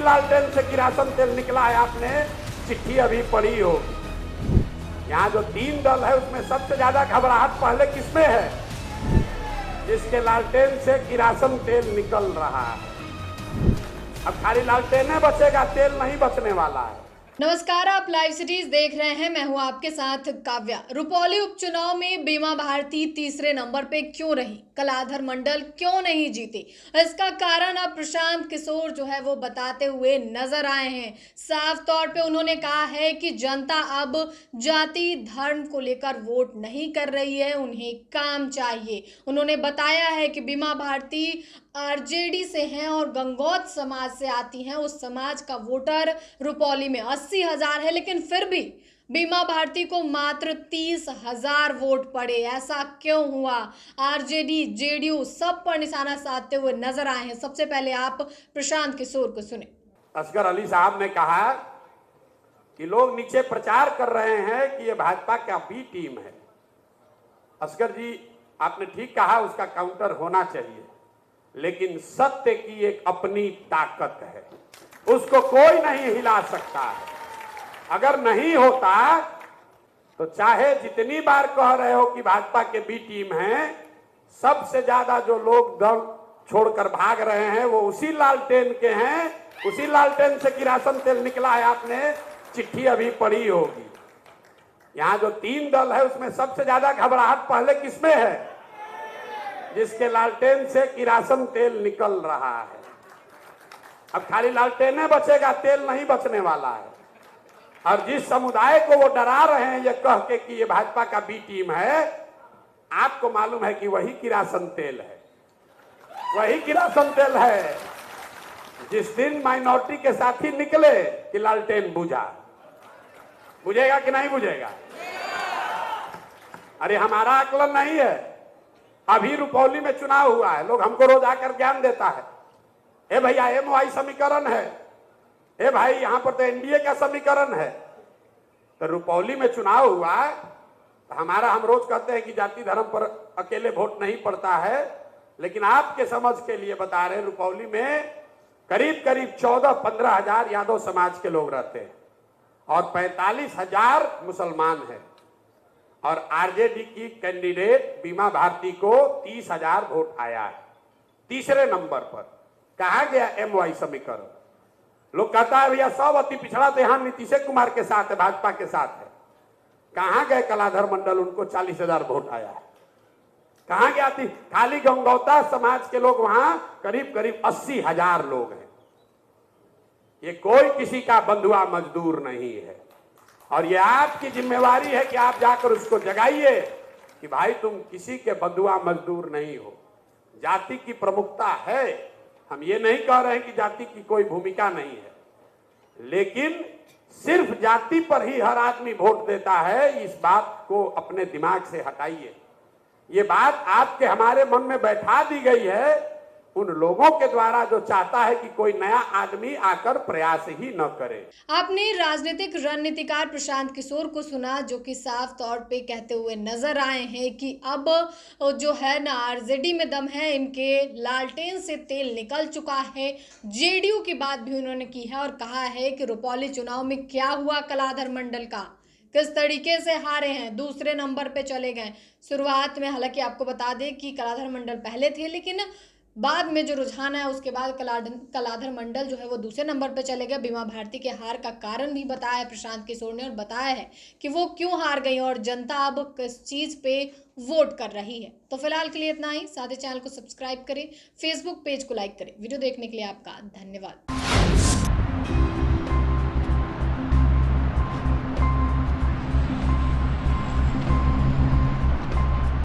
लालटेन से किरासन तेल निकला है, आपने चिट्ठी अभी पढ़ी होगी। यहाँ जो 3 दल है उसमें सबसे ज्यादा घबराहट पहले किसमें है? जिसके लालटेन से किरासन तेल निकल रहा है। अब खाली लालटेन बचेगा, तेल नहीं बचने वाला है। नमस्कार, आप लाइव सिटीज देख रहे हैं। मैं हूं आपके साथ काव्या। रुपौली उपचुनाव में बीमा भारती तीसरे नंबर पे क्यों रही? कलाधर मंडल क्यों नहीं जीती? इसका कारण अब प्रशांत किशोर जो है वो बताते हुए नजर आए हैं। साफ तौर पे उन्होंने कहा है कि जनता अब जाति धर्म को लेकर वोट नहीं कर रही है, उन्हें काम चाहिए। उन्होंने बताया है कि बीमा भारती आरजेडी से हैं और गंगौत समाज से आती हैं। उस समाज का वोटर रुपौली में 80,000 है, लेकिन फिर भी बीमा भारती को मात्र 30,000 वोट पड़े। ऐसा क्यों हुआ? आरजेडी जेडीयू सब पर निशाना साधते हुए नजर आए हैं। सबसे पहले आप प्रशांत किशोर को सुने। असगर अली साहब ने कहा कि लोग नीचे प्रचार कर रहे हैं कि ये भाजपा का बी टीम है। असगर जी, आपने ठीक कहा, उसका काउंटर होना चाहिए, लेकिन सत्य की एक अपनी ताकत है, उसको कोई नहीं हिला सकता है। अगर नहीं होता तो चाहे जितनी बार कह रहे हो कि भाजपा के बी टीम है, सबसे ज्यादा जो लोग दल छोड़कर भाग रहे हैं वो उसी लालटेन के हैं। उसी लालटेन से किरासन तेल निकला है, आपने चिट्ठी अभी पढ़ी होगी। यहाँ जो 3 दल है उसमें सबसे ज्यादा घबराहट पहले किसमें है? जिसके लालटेन से किरासन तेल निकल रहा है। अब खाली लालटेन बचेगा, तेल नहीं बचने वाला है। और जिस समुदाय को वो डरा रहे हैं ये कह के कि ये भाजपा का बी टीम है, आपको मालूम है कि वही किरासन तेल है, वही किरासन तेल है। जिस दिन माइनॉरिटी के साथी निकले कि लालटेन बुझा, बुझेगा कि नहीं बुझेगा? अरे हमारा आकलन नहीं है। अभी रुपौली में चुनाव हुआ है, लोग हमको रोज आकर ज्ञान देता है, ए भैया MY समीकरण है, ए भाई यहाँ पर तो NDA का समीकरण है। तो रुपौली में चुनाव हुआ है तो हम रोज कहते हैं कि जाति धर्म पर अकेले वोट नहीं पड़ता है, लेकिन आपके समझ के लिए बता रहे हैं, रुपौली में करीब 14-15 हजार यादव समाज के लोग रहते हैं और 45,000 मुसलमान हैं। और आरजेडी की कैंडिडेट बीमा भारती को 30,000 वोट आया है। तीसरे नंबर पर कहा गया MY समीकरण। लोग कहता है भैया सब अति पिछड़ा तो यहाँ नीतीश कुमार के साथ है, भाजपा के साथ है। कहाँ गए कलाधर मंडल? उनको 40,000 वोट आया है। कहाँ गया थी? खाली गंगौता समाज के लोग वहां करीब 80,000 लोग हैं। ये कोई किसी का बंधुआ मजदूर नहीं है और ये आपकी जिम्मेवारी है कि आप जाकर उसको जगाइए कि भाई तुम किसी के बंधुआ मजदूर नहीं हो। जाति की प्रमुखता है, हम ये नहीं कह रहे हैं कि जाति की कोई भूमिका नहीं है, लेकिन सिर्फ जाति पर ही हर आदमी वोट देता है, इस बात को अपने दिमाग से हटाइए। ये बात आपके हमारे मन में बैठा दी गई है उन लोगों के द्वारा जो चाहता है कि कोई नया आदमी आकर प्रयास ही न करे। आपने राजनीतिक रणनीतिकार प्रशांत किशोर को सुना, जो कि साफ तौर पे कहते हुए नजर आए हैं कि अब जो है ना आरजेडी में दम है, इनके लालटेन से तेल निकल चुका है। जेडीयू की बात भी उन्होंने की है और कहा है कि रुपौली चुनाव में क्या हुआ कलाधर मंडल का, किस तरीके से हारे हैं, दूसरे नंबर पे चले गए। शुरुआत में हालांकि आपको बता दें कि कलाधर मंडल पहले थे, लेकिन बाद में जो रुझान है उसके बाद कलाधर मंडल जो है वो दूसरे नंबर पे चले गए। बीमा भारती के हार का कारण भी बताया है प्रशांत किशोर ने और बताया है कि वो क्यों हार गई और जनता अब किस चीज़ पे वोट कर रही है। तो फिलहाल के लिए इतना ही। साथ ही चैनल को सब्सक्राइब करें, फेसबुक पेज को लाइक करें। वीडियो देखने के लिए आपका धन्यवाद।